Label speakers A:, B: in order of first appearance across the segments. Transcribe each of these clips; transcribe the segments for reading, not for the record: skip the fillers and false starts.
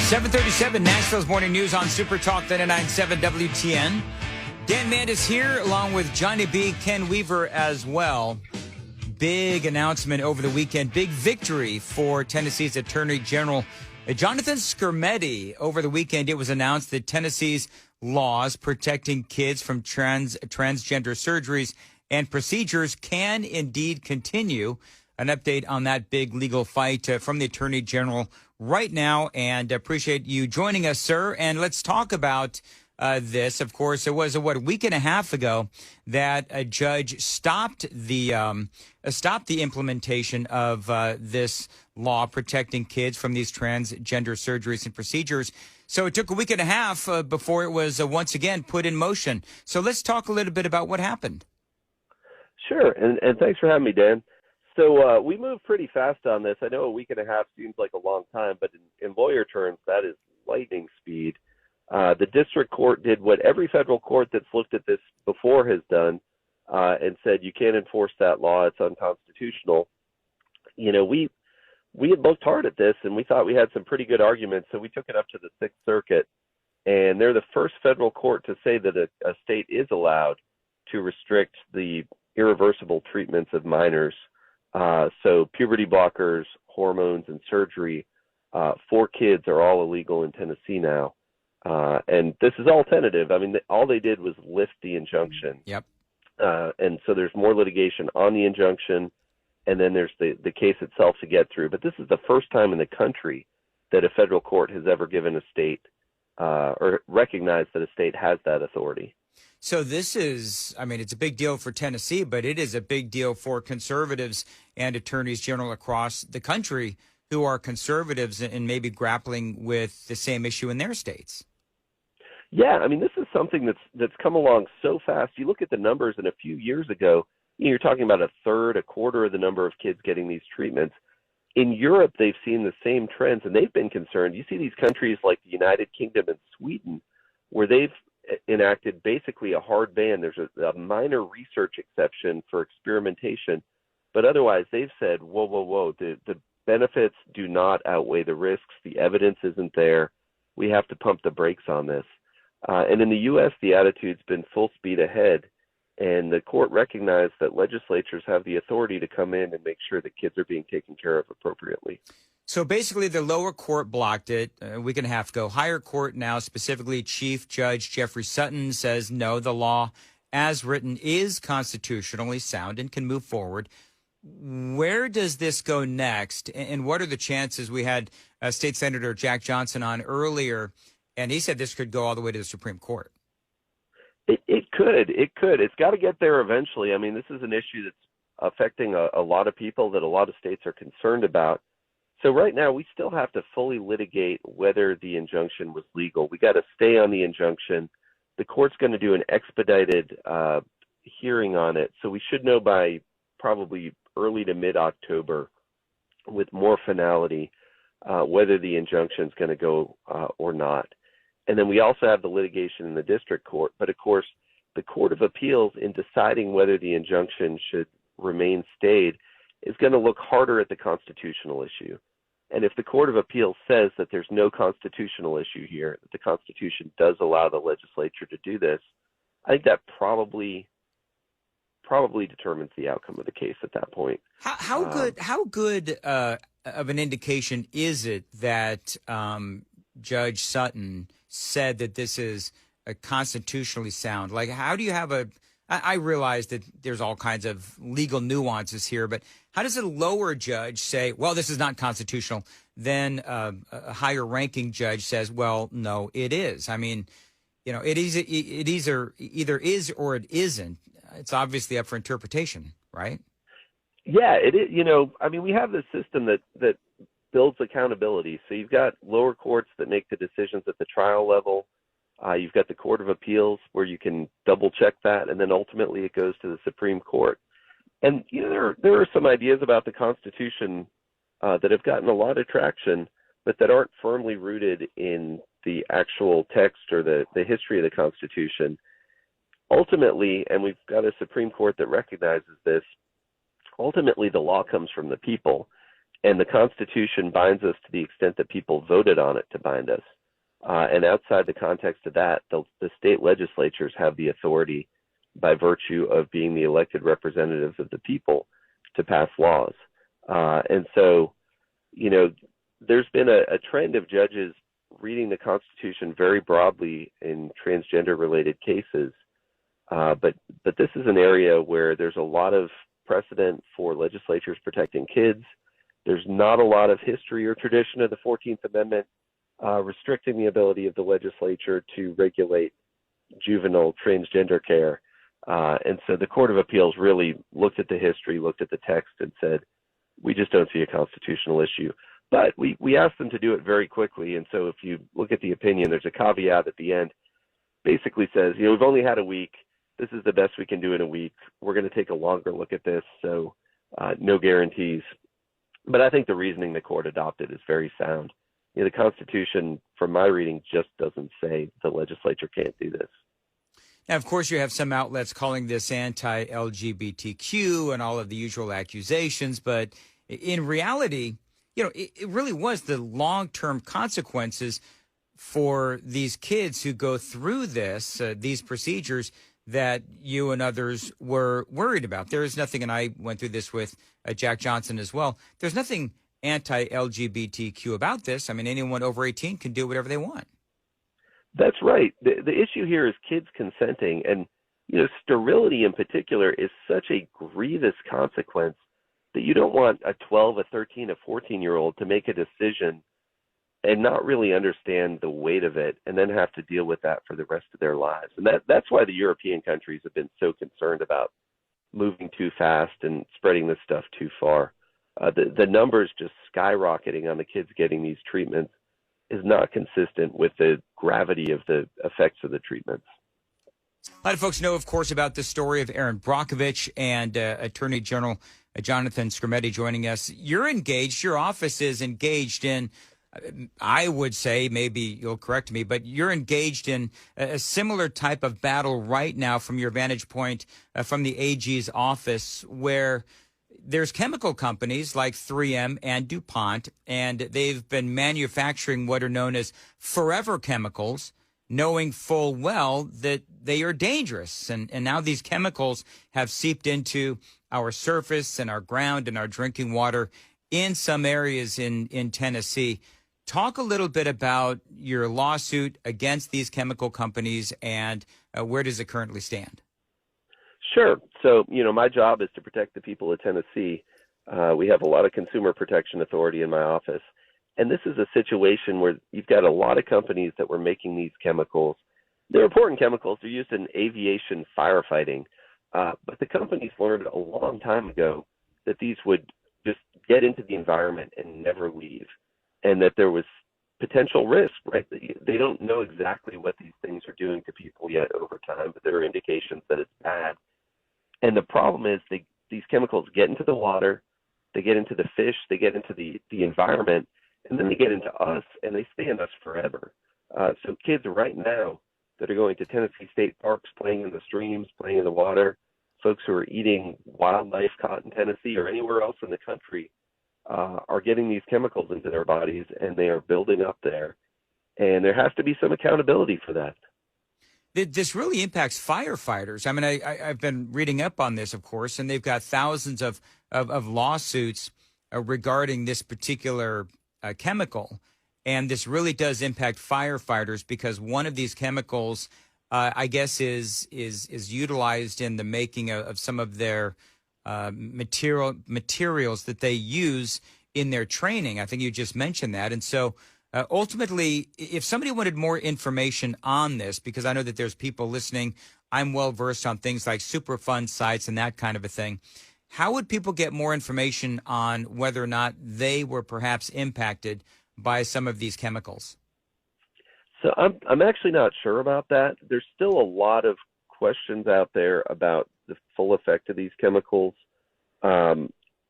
A: 7:37, Nashville's Morning News on Super Talk 99.7 WTN. Dan Mandis here, along with Johnny B, Ken Weaver as well. Big announcement over the weekend. Big victory for Tennessee's Attorney General Jonathan Skrmetti. Over the weekend, it was announced that Tennessee's laws protecting kids from transgender surgeries and procedures can indeed continue. An update on that big legal fight from the Attorney General right now, and appreciate you joining us, sir. And let's talk about this. Of course, it was a week and a half ago that a judge stopped the implementation of this law protecting kids from these transgender surgeries and procedures. So it took a week and a half before it was once again put in motion. So let's talk a little bit about what happened.
B: Sure, and thanks for having me, Dan. So we moved pretty fast on this. I know a week and a half seems like a long time, but in lawyer terms, that is lightning speed. The district court did what every federal court that's looked at this before has done, and said you can't enforce that law. It's unconstitutional. You know, we had looked hard at this, and we thought we had some pretty good arguments, so we took it up to the Sixth Circuit, and they're the first federal court to say that a state is allowed to restrict the irreversible treatments of minors. So puberty blockers, hormones, and surgery for kids are all illegal in Tennessee now. And this is all tentative. I mean, all they did was lift the injunction.
A: Yep.
B: And so there's more litigation on the injunction, and then there's the case itself to get through. But this is the first time in the country that a federal court has ever given a state or recognized that a state has that authority.
A: So this is, I mean, it's a big deal for Tennessee, but it is a big deal for conservatives and attorneys general across the country who are conservatives and maybe grappling with the same issue in their states.
B: Yeah, I mean, this is something that's come along so fast. You look at the numbers, and a few years ago, you're talking about a quarter of the number of kids getting these treatments. In Europe, they've seen the same trends, and they've been concerned. You see these countries like the United Kingdom and Sweden, where they've enacted basically a hard ban. There's a minor research exception for experimentation, but otherwise they've said, whoa, the benefits do not outweigh the risks. The evidence isn't there. We have to pump the brakes on this. And in the U.S., the attitude's been full speed ahead, and the court recognized that legislatures have the authority to come in and make sure that kids are being taken care of appropriately.
A: So basically, the lower court blocked it a week and a half ago. Higher court now, specifically Chief Judge Jeffrey Sutton, says no, the law as written is constitutionally sound and can move forward. Where does this go next? And what are the chances? We had State Senator Jack Johnson on earlier, and he said this could go all the way to the Supreme Court.
B: It could. It's got to get there eventually. I mean, this is an issue that's affecting a lot of people that a lot of states are concerned about. So right now, we still have to fully litigate whether the injunction was legal. We got to stay on the injunction. The court's going to do an expedited hearing on it. So we should know by probably early to mid-October with more finality whether the injunction is going to go or not. And then we also have the litigation in the district court. But of course, the Court of Appeals, in deciding whether the injunction should remain stayed, is going to look harder at the constitutional issue. And if the Court of Appeals says that there's no constitutional issue here, that the Constitution does allow the legislature to do this, I think that probably determines the outcome of the case at that point.
A: How good of an indication is it that Judge Sutton said that this is a constitutionally sound? Like, how do you have I realize that there's all kinds of legal nuances here, but how does a lower judge say, well, this is not constitutional? Then a higher ranking judge says, well, no, it is. I mean, you know, it either is or it isn't. It's obviously up for interpretation, right? Yeah,
B: it is. You know, I mean, we have this system that builds accountability. So you've got lower courts that make the decisions at the trial level. You've got the Court of Appeals where you can double check that, and then ultimately it goes to the Supreme Court. And you know, there are some ideas about the Constitution that have gotten a lot of traction, but that aren't firmly rooted in the actual text or the history of the Constitution. Ultimately, and we've got a Supreme Court that recognizes this, ultimately the law comes from the people. And the Constitution binds us to the extent that people voted on it to bind us. And outside the context of that, the state legislatures have the authority by virtue of being the elected representatives of the people to pass laws. And so, there's been a trend of judges reading the Constitution very broadly in transgender-related cases. But this is an area where there's a lot of precedent for legislatures protecting kids. There's not a lot of history or tradition of the 14th Amendment restricting the ability of the legislature to regulate juvenile transgender care. And so the Court of Appeals really looked at the history, looked at the text, and said, we just don't see a constitutional issue. But we asked them to do it very quickly. And so if you look at the opinion, there's a caveat at the end, basically says, we've only had a week. This is the best we can do in a week. We're going to take a longer look at this. So no guarantees. But I think the reasoning the court adopted is very sound. The Constitution, from my reading, just doesn't say the legislature can't do this.
A: Now, of course, you have some outlets calling this anti-LGBTQ and all of the usual accusations, but in reality, it really was the long-term consequences for these kids who go through these procedures that you and others were worried about. There is nothing, and I went through this with Jack Johnson as well, there's nothing anti-LGBTQ about this. I mean, anyone over 18 can do whatever they want. That's right.
B: The issue here is kids consenting, and sterility in particular is such a grievous consequence that you don't want a 12, a 13, a 14-year-old to make a decision and not really understand the weight of it and then have to deal with that for the rest of their lives. And that's why the European countries have been so concerned about moving too fast and spreading this stuff too far. The numbers just skyrocketing on the kids getting these treatments is not consistent with the gravity of the effects of the treatments.
A: A lot of folks know, of course, about the story of Erin Brockovich and Attorney General Jonathan Skrmetti joining us. You're engaged, your office is engaged in, I would say, maybe you'll correct me, but you're engaged in a similar type of battle right now from your vantage point from the AG's office, where there's chemical companies like 3M and DuPont, and they've been manufacturing what are known as forever chemicals, knowing full well that they are dangerous. And now these chemicals have seeped into our surface and our ground and our drinking water in some areas in Tennessee. Talk a little bit about your lawsuit against these chemical companies and where does it currently stand?
B: Sure. So, my job is to protect the people of Tennessee. We have a lot of consumer protection authority in my office. And this is a situation where you've got a lot of companies that were making these chemicals. They're important chemicals. They're used in aviation firefighting. But the companies learned a long time ago that these would just get into the environment and never leave, and that there was potential risk, right? They don't know exactly what these things are doing to people yet over time, but there are indications that it's bad. And the problem is these chemicals get into the water, they get into the fish, they get into the environment, and then they get into us, and they stay in us forever. So kids right now that are going to Tennessee state parks, playing in the streams, playing in the water, folks who are eating wildlife caught in Tennessee or anywhere else in the country are getting these chemicals into their bodies, and they are building up there. And there has to be some accountability for that.
A: This really impacts firefighters. I mean, I've been reading up on this, of course, and they've got thousands of lawsuits regarding this particular chemical. And this really does impact firefighters because one of these chemicals, I guess, is utilized in the making of some of their materials that they use in their training. I think you just mentioned that. And so ultimately, if somebody wanted more information on this, because I know that there's people listening, I'm well versed on things like Superfund sites and that kind of a thing. How would people get more information on whether or not they were perhaps impacted by some of these chemicals?
B: So I'm actually not sure about that. There's still a lot of questions out there about the full effect of these chemicals.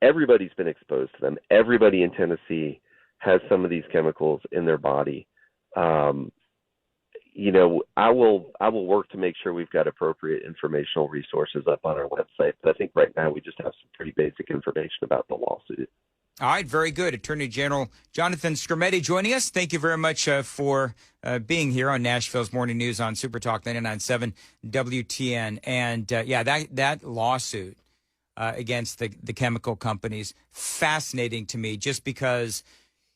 B: Everybody's been exposed to them. Everybody in Tennessee has some of these chemicals in their body. I will work to make sure we've got appropriate informational resources up on our website. But I think right now we just have some pretty basic information about the lawsuit.
A: All right, very good. Attorney General Jonathan Skrmetti joining us. Thank you very much for being here on Nashville's Morning News on Super Talk 99.7 WTN. And that lawsuit against the chemical companies, fascinating to me, just because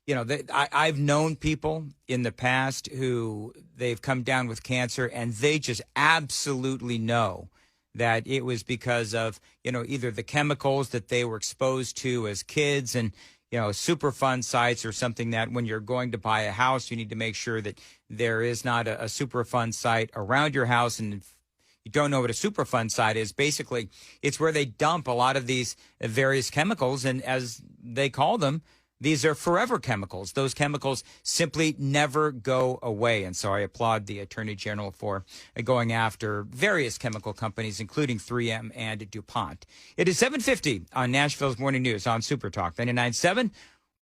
A: I've known people in the past who they've come down with cancer and they just absolutely know that it was because of, either the chemicals that they were exposed to as kids and, Superfund sites or something that when you're going to buy a house, you need to make sure that there is not a Superfund site around your house. And if you don't know what a Superfund site is, basically it's where they dump a lot of these various chemicals. And as they call them, these are forever chemicals. Those chemicals simply never go away. And so I applaud the Attorney General for going after various chemical companies, including 3M and DuPont. It is 7:50 on Nashville's Morning News on Super Talk 99.7.